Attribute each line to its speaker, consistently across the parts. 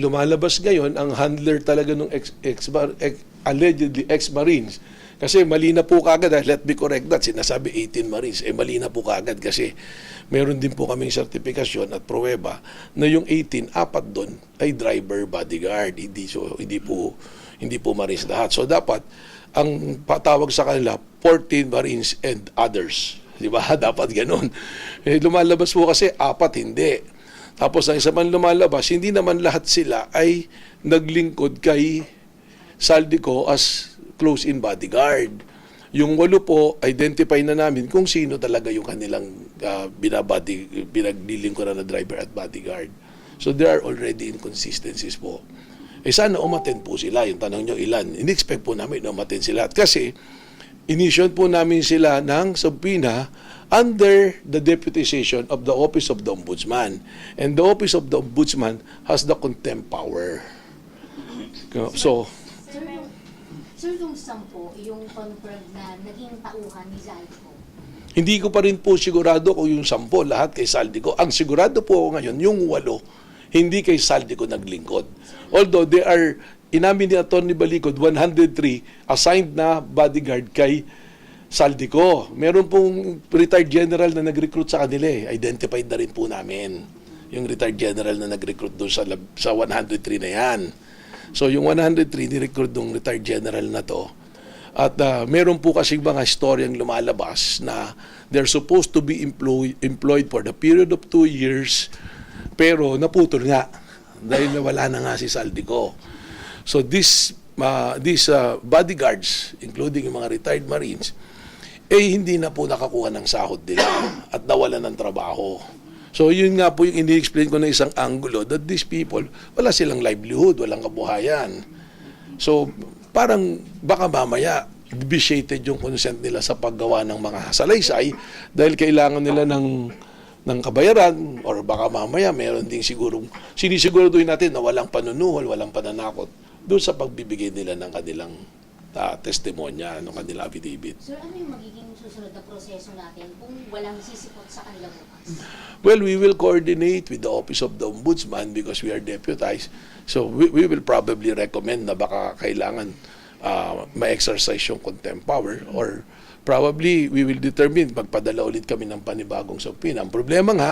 Speaker 1: lumalabas ngayon, ang handler talaga ng allegedly ex-Marines. Kasi mali na po kagad, let me correct that, sinasabi 18 Marines. Mali na po kagad kasi meron din po kaming sertifikasyon at pruweba na yung 18, apat doon ay driver bodyguard. Hindi po Marines lahat. So dapat, ang patawag sa kanila, 14 Marines and others. Di ba? Dapat ganun. Lumalabas po kasi, apat hindi. Tapos ang isa man lumalabas, hindi naman lahat sila ay naglingkod kay Saldico as close-in bodyguard. Yung 8 po, identify na namin kung sino talaga yung kanilang pinaglilingkuran na driver at bodyguard. So there are already inconsistencies po. Sana umattend po sila. Yung tanong nyo ilan. In-expect po namin na umattend sila. Kasi inisyon po namin sila ng subpoena under the deputization of the Office of the Ombudsman. And the Office of the Ombudsman has the contempt power. So,
Speaker 2: Sir, yung 10, yung confirm na naging tauhan ni Zaldico?
Speaker 1: hindi ko pa rin po sigurado kung yung 10 lahat kay Saldico. Ang sigurado po ngayon, yung 8, hindi kay Saldico naglingkod. Although they are, inamin ni Atty. Balicod, 103 assigned na bodyguard kay Saldico. Meron pong retired general na nag-recruit sa kanila eh. Identified na rin po namin yung retired general na nag-recruit doon sa 103 na yan. So yung 103, ni-recruit ng retired general na to. At meron po kasing mga storyang lumalabas na they're supposed to be employed for the period of 2 years, pero naputol nga dahil nawala na nga si Saldico. So these bodyguards, including yung mga retired Marines, hindi na po nakakuha ng sahod nila at nawalan ng trabaho. So yun nga po yung ini-explain ko na isang anggulo that these people, wala silang livelihood, walang kabuhayan. So parang baka mamaya vitiated yung consent nila sa paggawa ng mga salaysay dahil kailangan nila ng kabayaran, or baka mamaya meron ding sigurong sinisiguraduhin natin na walang panunuhol, walang pananakot doon sa pagbibigay nila ng kanilang testimonya, ng kanilang affidavit.
Speaker 2: Sir, ano yung magiging susunod na proseso natin kung walang sisipot sa kanila bukas?
Speaker 1: Well, we will coordinate with the Office of the Ombudsman because we are deputized. So we will probably recommend na baka kailangan ma-exercise yung contempt power, or probably we will determine magpadala ulit kami ng panibagong subpoena. Ang problema nga,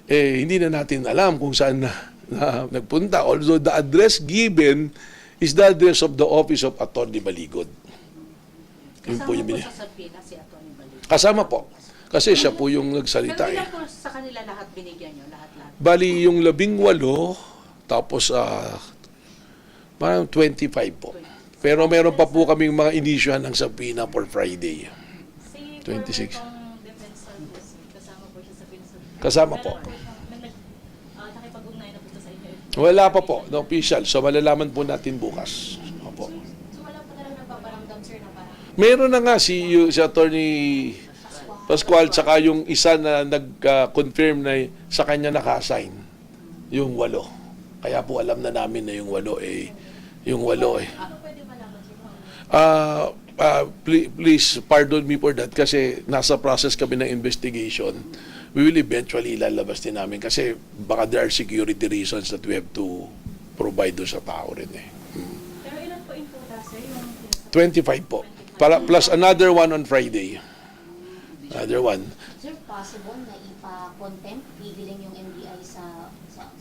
Speaker 1: hindi na natin alam kung saan na nagpunta. Although the address given is the address of the Office of Atty. Balicod. Yun po yung
Speaker 3: sa subpoena si Atty. Balicod?
Speaker 1: Kasama po. Kasi siya po yung nagsalita.
Speaker 3: Pero po sa kanila lahat binigyan nyo? Lahat?
Speaker 1: Bali, yung 18, tapos parang 25 po. Pero meron pa po kaming mga inisyuhan ng subpoena for Friday.
Speaker 3: Si
Speaker 1: 26.
Speaker 3: Defense Service, kasama po siya sa pinasubpoena?
Speaker 1: Kasama po.
Speaker 3: Nakipag-ugnay na po sa inyo?
Speaker 1: Wala pa po, no official. So malalaman po natin bukas. Opo.
Speaker 2: So wala pa talaga nagpaparamdam, sir, na parang
Speaker 1: Meron na nga si Attorney Pascual, tsaka yung isa na nag-confirm na sa kanya naka-assign, yung 8. Kaya po alam na namin na yung 8 yung 8
Speaker 2: ano pwede malaman, sir?
Speaker 1: Please pardon me for that kasi nasa process kami ng investigation. We will eventually ilalabas din namin kasi baka there are security reasons that we have to provide doon sa tao rin eh.
Speaker 3: Pero ilan po yung quota, sir?
Speaker 1: 25 po. Plus another one on Friday. Another one.
Speaker 2: Sir, possible na ipa-contempt, pigiling yung NBI sa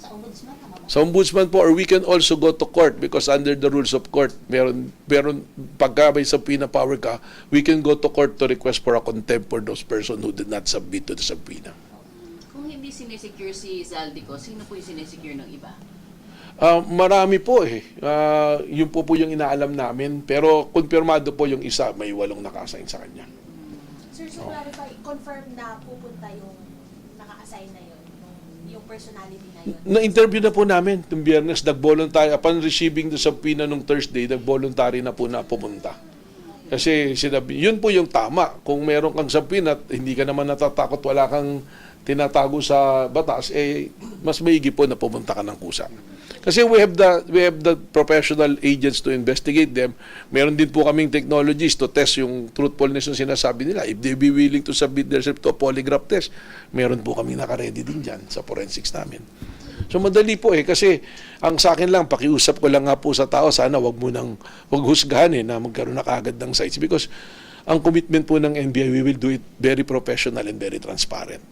Speaker 2: Ombudsman? Tama ba?
Speaker 1: Sa Ombudsman po, or we can also go to court because under the rules of court, meron pagka may subpoena power ka, we can go to court to request for a contempt for those person who did not submit to the subpoena.
Speaker 4: Kung hindi sinesecure si Zaldico, sino po yung sinesecure ng iba?
Speaker 1: Marami po eh. Yun po yung inaalam namin. Pero konfirmado po yung isa, may 8 naka-assign sa kanya.
Speaker 5: Sir, so clarify, confirm na pupunta yung naka-assign na yun, yung personality na yun?
Speaker 1: Na-interview na po namin itong Biyernes, nag-voluntary, upon receiving the subpoena nung Thursday, nag-voluntary na po na pumunta. Kasi sinabi, yun po yung tama. Kung meron kang subpoena at hindi ka naman natatakot, wala kang tinatago sa batas, mas maigi po na pumunta ka ng kusa. Kasi we have the professional agents to investigate them. Meron din po kaming technologies to test yung truthfulness ng sinasabi nila. If they be willing to submit themselves to a polygraph test, meron po kaming naka-ready din dyan sa forensics namin. So madali po kasi ang sa akin lang, pakiusap ko lang nga po sa tao, sana wag husgahan na magkaroon na kaagad ng sites because ang commitment po ng NBI, we will do it very professional and very transparent.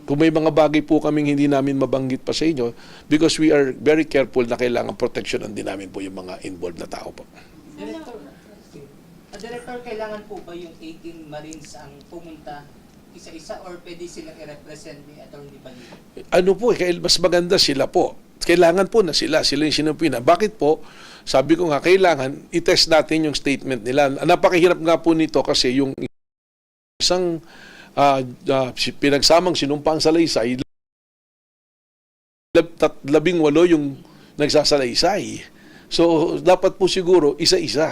Speaker 1: Kung may mga bagay po kaming hindi namin mabanggit pa sa inyo because we are very careful na kailangan proteksyonan din namin po yung mga involved na tao po.
Speaker 6: Director, kailangan po ba yung 18 Marines ang pumunta isa-isa or pwede silang i-represent ni Atty. Balico?
Speaker 1: Ano po, mas maganda sila po. Kailangan po na sila yung sinumpina. Bakit po? Sabi ko nga, kailangan i-test natin yung statement nila. Napakahirap nga po nito kasi yung isang pinagsamang sinumpang salaysay, 18 yung nagsasalaysay. So, dapat po siguro isa-isa.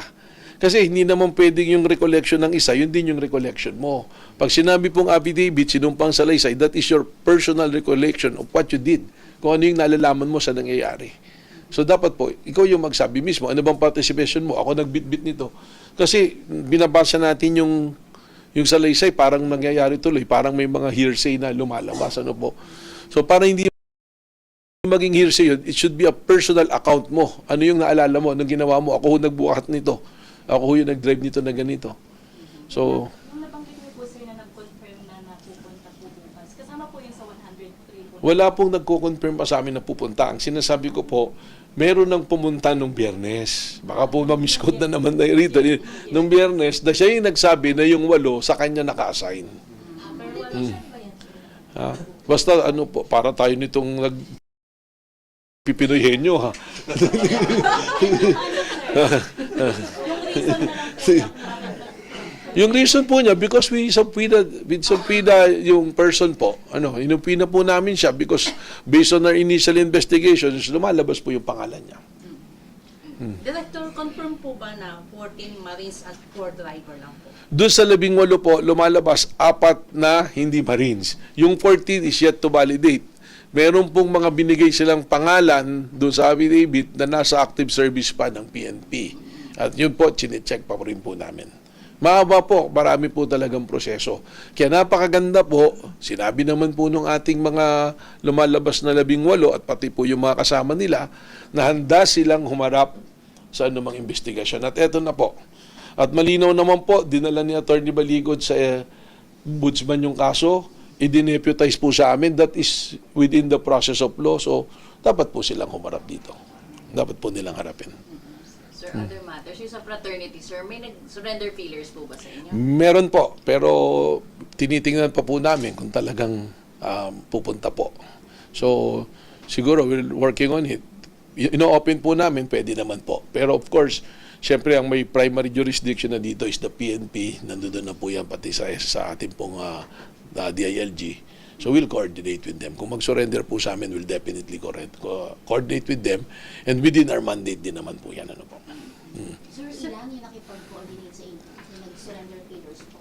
Speaker 1: Kasi hindi naman pwedeng yung recollection ng isa, yun din yung recollection mo. Pag sinabi pong affidavit, sinumpang salaysay, that is your personal recollection of what you did. Kung ano yung nalalaman mo sa nangyayari. So dapat po, ikaw yung magsabi mismo, ano bang participation mo? Ako nagbitbit nito. Kasi binabasa natin yung salaysay, parang nangyayari tuloy, parang may mga hearsay na lumalabas. Ano po? So para hindi maging hearsay yun, it should be a personal account mo. Ano yung naalala mo, anong ginawa mo? Ako nagbuhat nito. Ako yung nag-drive nito na ganito. So,
Speaker 3: Nung nabanggit niyo po sir na nag-confirm na napupunta po bukas, kasama po yung sa 103 po.
Speaker 1: wala pong nagko-confirm pa sa amin na pupunta. Ang sinasabi ko po, meron nang pumunta nung Biyernes. Baka po mamiskot na naman na rito. Nung Biyernes, siya yung nagsabi na yung 8 sa kanya naka-assign. Basta ano po, para tayo nitong pipinoyhenyo ha. Yung reason po niya, because with subpoena yung person po, inupina po namin siya because based on our initial investigations, lumalabas po yung pangalan niya.
Speaker 4: Director, confirm po ba na 14 Marines at 4 driver lang po?
Speaker 1: Doon sa 18 po, lumalabas 4 na hindi Marines. Yung 14 is yet to validate. Meron pong mga binigay silang pangalan doon sa affidavit na nasa active service pa ng PNP. At yun po, chinecheck pa rin po namin. Mahaba po, marami po talagang proseso. Kaya napakaganda po, sinabi naman po nung ating mga lumalabas na 18 at pati po yung mga kasama nila na handa silang humarap sa anumang investigasyon. At eto na po. At malinaw naman po, dinala ni Atty. Baligod sa ombudsman yung kaso, i-deputize po sa amin. That is within the process of law. So, dapat po silang humarap dito. Dapat po nilang harapin.
Speaker 4: Sir, other matters. Yung sa fraternity, sir, may nag-surrender feelers po ba sa inyo?
Speaker 1: Meron po, pero tinitingnan pa po namin kung talagang pupunta po. So, siguro we're working on it. Ino-open po namin, pwede naman po. Pero of course, syempre ang may primary jurisdiction na dito is the PNP. Nandoon na po yan pati sa ating pong DILG. So we'll coordinate with them. Kung mag-surrender po sa amin, we'll definitely coordinate with them. And within our mandate din naman po yan. Ano po.
Speaker 2: Sir, ilan yung nakipag-coordinate sa inyo? Yung nag-surrender papers po?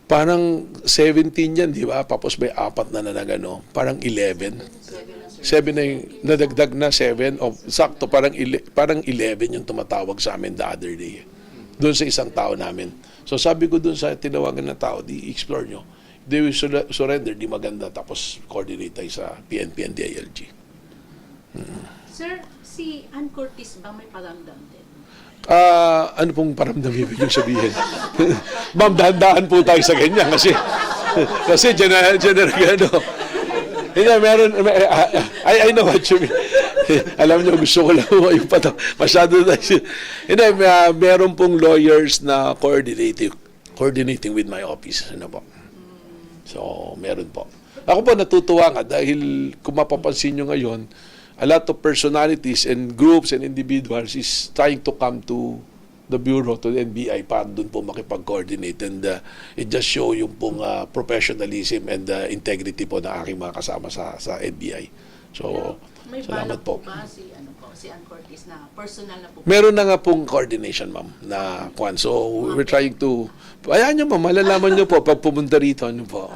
Speaker 1: Parang 17 yan, di ba? Tapos may 4 na nagano. Parang 11. 7 na yung nadagdag na 7. Sakto, parang 11 yung tumatawag sa amin the other day. Doon sa isang tao namin. So sabi ko doon sa tinawagan na tao, di-explore nyo. They will surrender, di maganda. Tapos coordinate tayo sa PNP and DILG.
Speaker 7: Sir, si Ann Curtis ba may paramdam din?
Speaker 1: Ano pong paramdam ibig yung sabihin? Ma'am, dahan-dahan po tayo sa ganyan kasi general ano. Hindi, meron, I know what you mean. Alam niyo, gusto ko lang yung masyado na. Hindi, meron pong lawyers na coordinating with my office. Ano po? So, meron po. Ako po natutuwa nga dahil kung mapapansin nyo ngayon, a lot of personalities and groups and individuals is trying to come to the Bureau, to the NBI, para doon po makipag-coordinate and it just show yung pong professionalism and integrity po ng aking mga kasama sa NBI. So,
Speaker 7: May
Speaker 1: salamat
Speaker 7: balak
Speaker 1: po.
Speaker 7: po ba si Ann Curtis na personal na po?
Speaker 1: Meron na nga pong coordination, ma'am, na kwan. So, we're trying to, ayan nyo, ma'am, malalaman nyo po pag pumunta rito, ano po.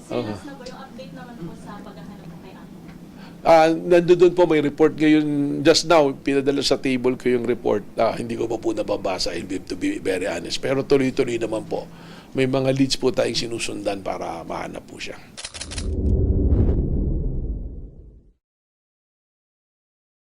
Speaker 3: Serious na po yung update naman po sa paghahanap po kay Ako?
Speaker 1: Nandoon po may report ngayon. Just now, pinadala sa table ko yung report. Hindi ko pa po nababasa, to be very honest. Pero tuloy-tuloy naman po. May mga leads po tayong sinusundan para mahanap po siya.